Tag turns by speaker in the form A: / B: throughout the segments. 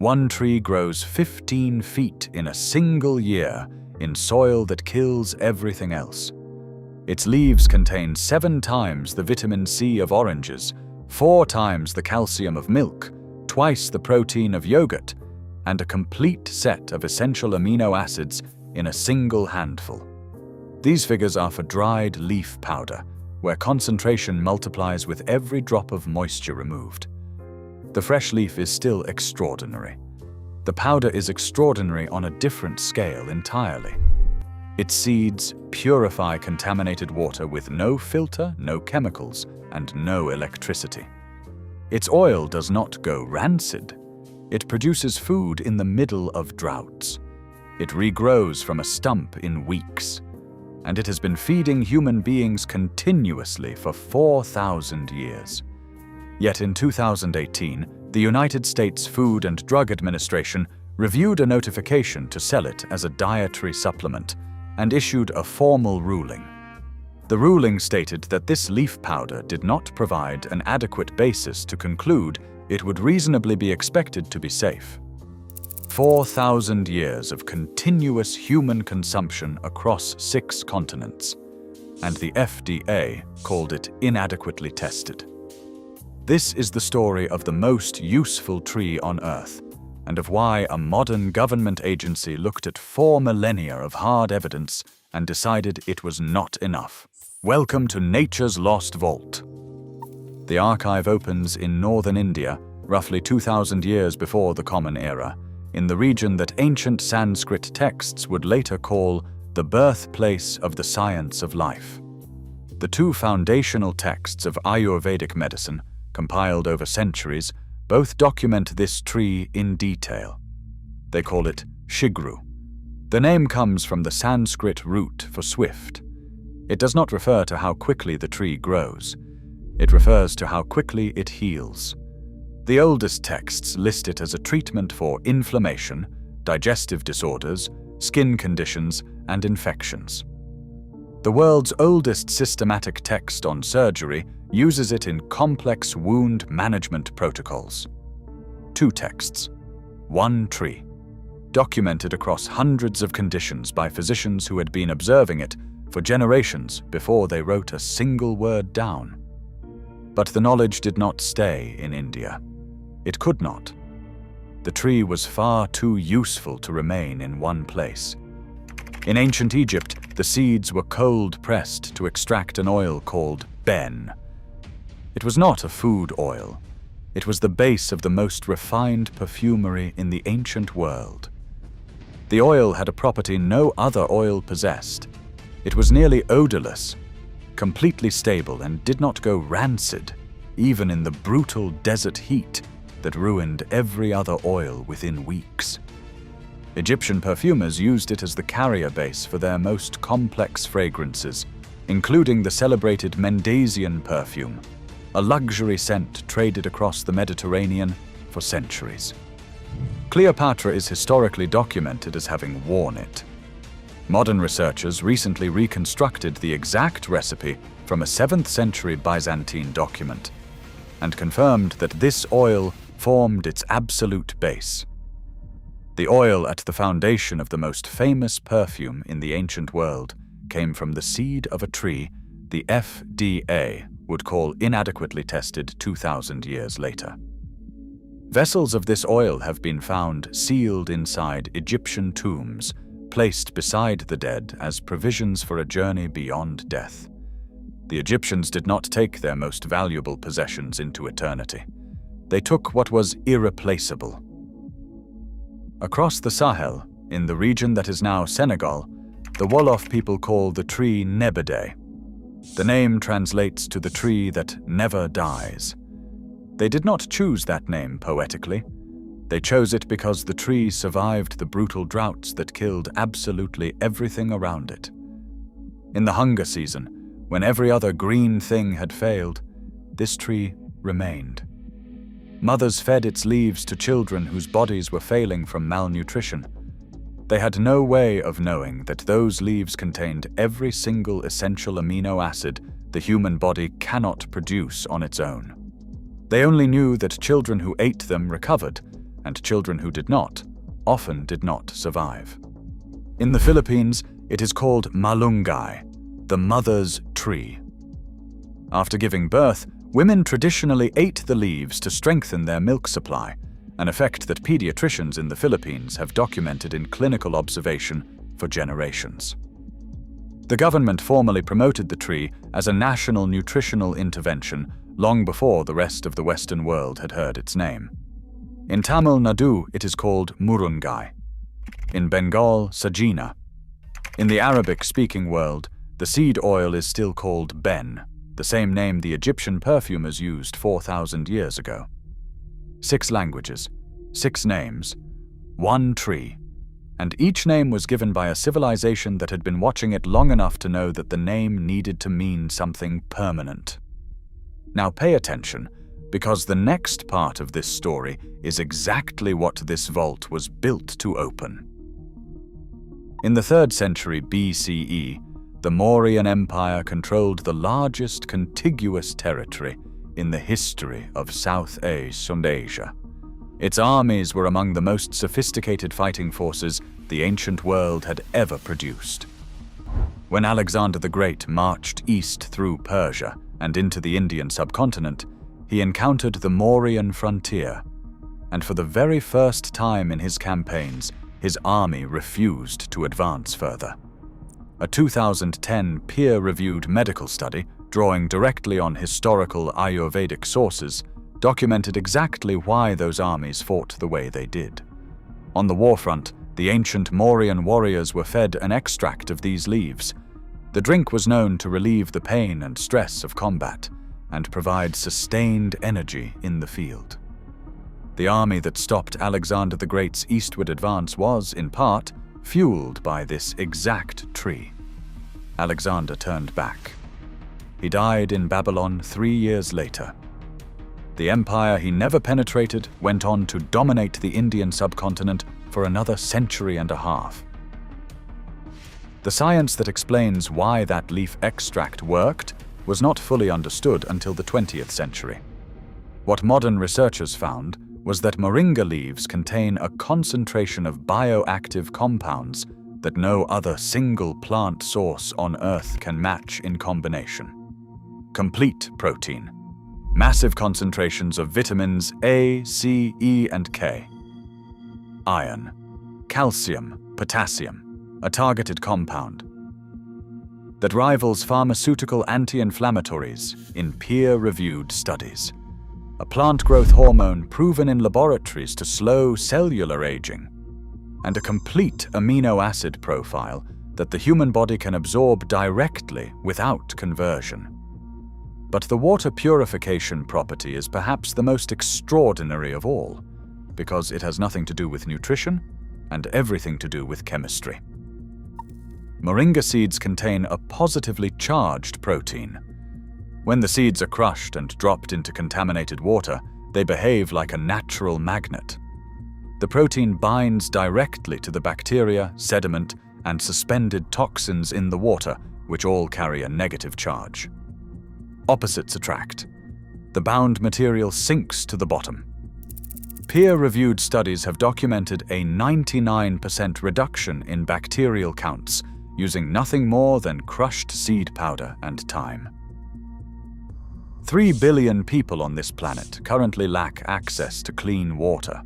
A: One tree grows 15 feet in a single year in soil that kills everything else. Its leaves contain 7 times the vitamin C of oranges, 4 times the calcium of milk, twice the protein of yogurt, and a complete set of essential amino acids in a single handful. These figures are for dried leaf powder, where concentration multiplies with every drop of moisture removed. The fresh leaf is still extraordinary. The powder is extraordinary on a different scale entirely. Its seeds purify contaminated water with no filter, no chemicals, and no electricity. Its oil does not go rancid. It produces food in the middle of droughts. It regrows from a stump in weeks. And it has been feeding human beings continuously for 4,000 years. Yet in 2018, the United States Food and Drug Administration reviewed a notification to sell it as a dietary supplement and issued a formal ruling. The ruling stated that this leaf powder did not provide an adequate basis to conclude it would reasonably be expected to be safe. 4,000 years of continuous human consumption across 6 continents, and the FDA called it inadequately tested. This is the story of the most useful tree on Earth, and of why a modern government agency looked at 4 millennia of hard evidence and decided it was not enough. Welcome to Nature's Lost Vault. The archive opens in northern India, roughly 2,000 years before the Common Era, in the region that ancient Sanskrit texts would later call the birthplace of the science of life. The 2 foundational texts of Ayurvedic medicine, compiled over centuries, both document this tree in detail. They call it Shigru. The name comes from the Sanskrit root for swift. It does not refer to how quickly the tree grows. It refers to how quickly it heals. The oldest texts list it as a treatment for inflammation, digestive disorders, skin conditions, and infections. The world's oldest systematic text on surgery uses it in complex wound management protocols. 2 texts, 1 tree, documented across hundreds of conditions by physicians who had been observing it for generations before they wrote a single word down. But the knowledge did not stay in India. It could not. The tree was far too useful to remain in one place. In ancient Egypt, the seeds were cold-pressed to extract an oil called ben. It was not a food oil. It was the base of the most refined perfumery in the ancient world. The oil had a property no other oil possessed. It was nearly odorless, completely stable, and did not go rancid, even in the brutal desert heat that ruined every other oil within weeks. Egyptian perfumers used it as the carrier base for their most complex fragrances, including the celebrated Mendasian perfume, a luxury scent traded across the Mediterranean for centuries. Cleopatra is historically documented as having worn it. Modern researchers recently reconstructed the exact recipe from a 7th century Byzantine document and confirmed that this oil formed its absolute base. The oil at the foundation of the most famous perfume in the ancient world came from the seed of a tree the FDA would call inadequately tested 2,000 years later. Vessels of this oil have been found sealed inside Egyptian tombs, placed beside the dead as provisions for a journey beyond death. The Egyptians did not take their most valuable possessions into eternity. They took what was irreplaceable. Across the Sahel, in the region that is now Senegal, the Wolof people call the tree Nebede. The name translates to the tree that never dies. They did not choose that name poetically. They chose it because the tree survived the brutal droughts that killed absolutely everything around it. In the hunger season, when every other green thing had failed, this tree remained. Mothers fed its leaves to children whose bodies were failing from malnutrition. They had no way of knowing that those leaves contained every single essential amino acid the human body cannot produce on its own. They only knew that children who ate them recovered, and children who did not often did not survive. In the Philippines, it is called malunggay, the mother's tree. After giving birth, women traditionally ate the leaves to strengthen their milk supply, an effect that pediatricians in the Philippines have documented in clinical observation for generations. The government formally promoted the tree as a national nutritional intervention long before the rest of the Western world had heard its name. In Tamil Nadu, it is called murungai. In Bengal, sajina. In the Arabic-speaking world, the seed oil is still called ben, the same name the Egyptian perfumers used 4,000 years ago. 6 languages, 6 names, 1 tree, and each name was given by a civilization that had been watching it long enough to know that the name needed to mean something permanent. Now pay attention, because the next part of this story is exactly what this vault was built to open. In the 3rd century BCE, the Mauryan Empire controlled the largest contiguous territory in the history of South Asia. Its armies were among the most sophisticated fighting forces the ancient world had ever produced. When Alexander the Great marched east through Persia and into the Indian subcontinent, he encountered the Mauryan frontier, and for the very first time in his campaigns, his army refused to advance further. A 2010 peer-reviewed medical study, drawing directly on historical Ayurvedic sources, documented exactly why those armies fought the way they did. On the war front, the ancient Mauryan warriors were fed an extract of these leaves. The drink was known to relieve the pain and stress of combat and provide sustained energy in the field. The army that stopped Alexander the Great's eastward advance was, in part, fueled by this exact tree. Alexander turned back. He died in Babylon 3 years later. The empire he never penetrated went on to dominate the Indian subcontinent for another century and a half. The science that explains why that leaf extract worked was not fully understood until the 20th century. What modern researchers found was that moringa leaves contain a concentration of bioactive compounds that no other single plant source on Earth can match in combination. Complete protein, massive concentrations of vitamins A, C, E, and K, iron, calcium, potassium, a targeted compound that rivals pharmaceutical anti-inflammatories in peer-reviewed studies. A plant growth hormone proven in laboratories to slow cellular aging, and a complete amino acid profile that the human body can absorb directly without conversion. But the water purification property is perhaps the most extraordinary of all, because it has nothing to do with nutrition and everything to do with chemistry. Moringa seeds contain a positively charged protein. When the seeds are crushed and dropped into contaminated water, they behave like a natural magnet. The protein binds directly to the bacteria, sediment, and suspended toxins in the water, which all carry a negative charge. Opposites attract. The bound material sinks to the bottom. Peer-reviewed studies have documented a 99% reduction in bacterial counts using nothing more than crushed seed powder and thyme. 3 billion people on this planet currently lack access to clean water.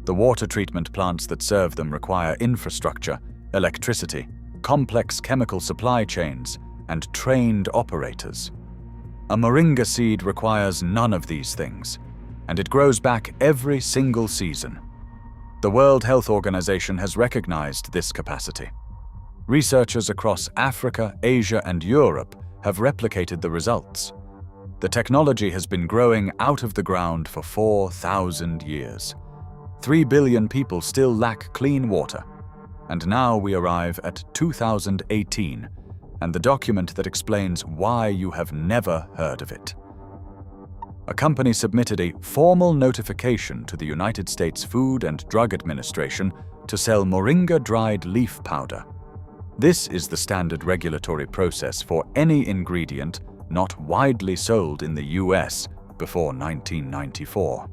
A: The water treatment plants that serve them require infrastructure, electricity, complex chemical supply chains, and trained operators. A moringa seed requires none of these things, and it grows back every single season. The World Health Organization has recognized this capacity. Researchers across Africa, Asia, and Europe have replicated the results. The technology has been growing out of the ground for 4,000 years. 3 billion people still lack clean water. And now we arrive at 2018, and the document that explains why you have never heard of it. A company submitted a formal notification to the United States Food and Drug Administration to sell moringa dried leaf powder. This is the standard regulatory process for any ingredient not widely sold in the US before 1994.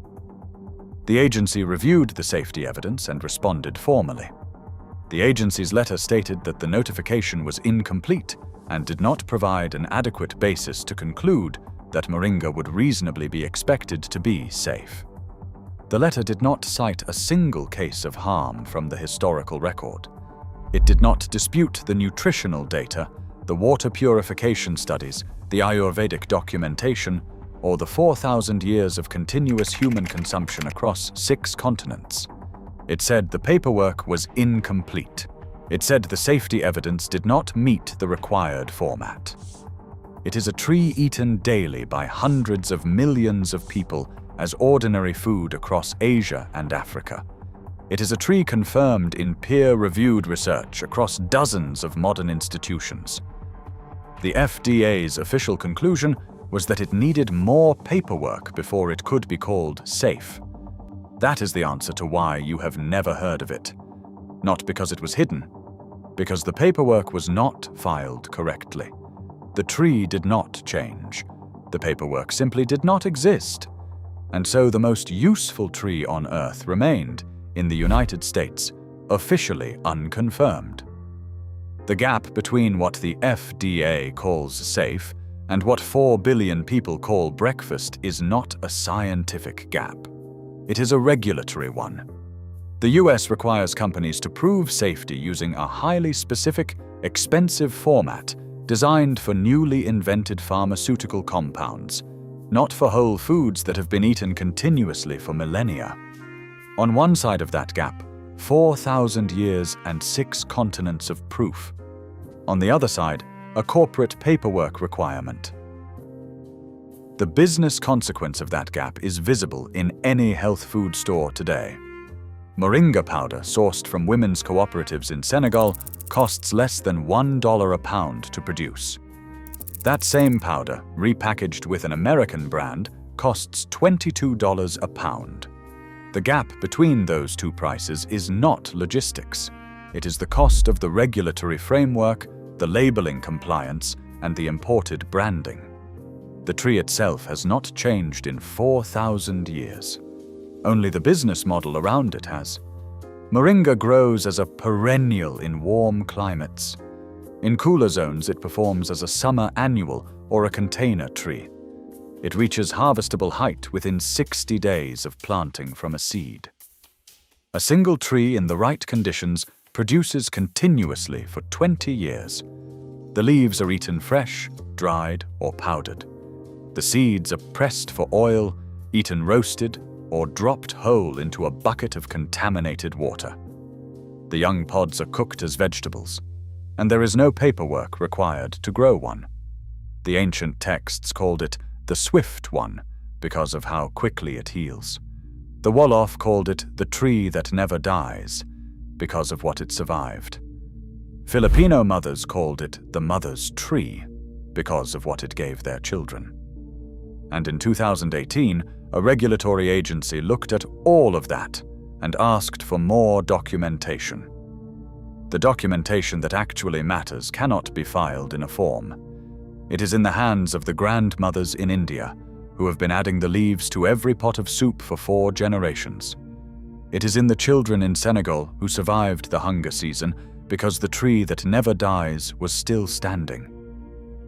A: The agency reviewed the safety evidence and responded formally. The agency's letter stated that the notification was incomplete and did not provide an adequate basis to conclude that Moringa would reasonably be expected to be safe. The letter did not cite a single case of harm from the historical record. It did not dispute the nutritional data, the water purification studies, the Ayurvedic documentation, or the 4,000 years of continuous human consumption across 6 continents. It said the paperwork was incomplete. It said the safety evidence did not meet the required format. It is a tree eaten daily by hundreds of millions of people as ordinary food across Asia and Africa. It is a tree confirmed in peer-reviewed research across dozens of modern institutions. The FDA's official conclusion was that it needed more paperwork before it could be called safe. That is the answer to why you have never heard of it. Not because it was hidden, because the paperwork was not filed correctly. The tree did not change. The paperwork simply did not exist. And so the most useful tree on Earth remained, in the United States, officially unconfirmed. The gap between what the FDA calls safe and what 4 billion people call breakfast is not a scientific gap. It is a regulatory one. The US requires companies to prove safety using a highly specific, expensive format designed for newly invented pharmaceutical compounds, not for whole foods that have been eaten continuously for millennia. On one side of that gap, 4,000 years and 6 continents of proof. On the other side, a corporate paperwork requirement. The business consequence of that gap is visible in any health food store today. Moringa powder, sourced from women's cooperatives in Senegal, costs less than $1 a pound to produce. That same powder, repackaged with an American brand, costs $22 a pound. The gap between those two prices is not logistics. It is the cost of the regulatory framework, the labeling compliance, and the imported branding. The tree itself has not changed in 4,000 years. Only the business model around it has. Moringa grows as a perennial in warm climates. In cooler zones, it performs as a summer annual or a container tree. It reaches harvestable height within 60 days of planting from a seed. A single tree in the right conditions produces continuously for 20 years. The leaves are eaten fresh, dried, or powdered. The seeds are pressed for oil, eaten roasted, or dropped whole into a bucket of contaminated water. The young pods are cooked as vegetables, and there is no paperwork required to grow one. The ancient texts called it the swift one because of how quickly it heals. The Wolof called it the tree that never dies because of what it survived. Filipino mothers called it the mother's tree because of what it gave their children. And in 2018, a regulatory agency looked at all of that and asked for more documentation. The documentation that actually matters cannot be filed in a form. It is in the hands of the grandmothers in India, who have been adding the leaves to every pot of soup for 4 generations. It is in the children in Senegal who survived the hunger season because the tree that never dies was still standing.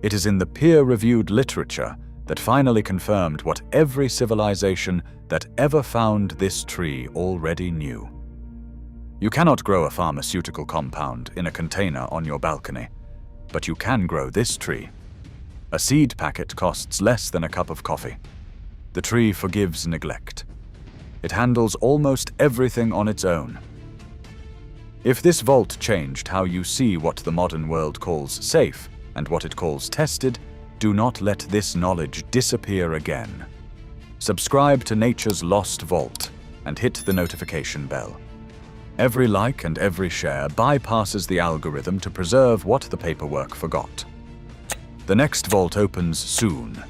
A: It is in the peer-reviewed literature that finally confirmed what every civilization that ever found this tree already knew. You cannot grow a pharmaceutical compound in a container on your balcony, but you can grow this tree. A seed packet costs less than a cup of coffee. The tree forgives neglect. It handles almost everything on its own. If this vault changed how you see what the modern world calls safe and what it calls tested, do not let this knowledge disappear again. Subscribe to Nature's Lost Vault and hit the notification bell. Every like and every share bypasses the algorithm to preserve what the paperwork forgot. The next vault opens soon.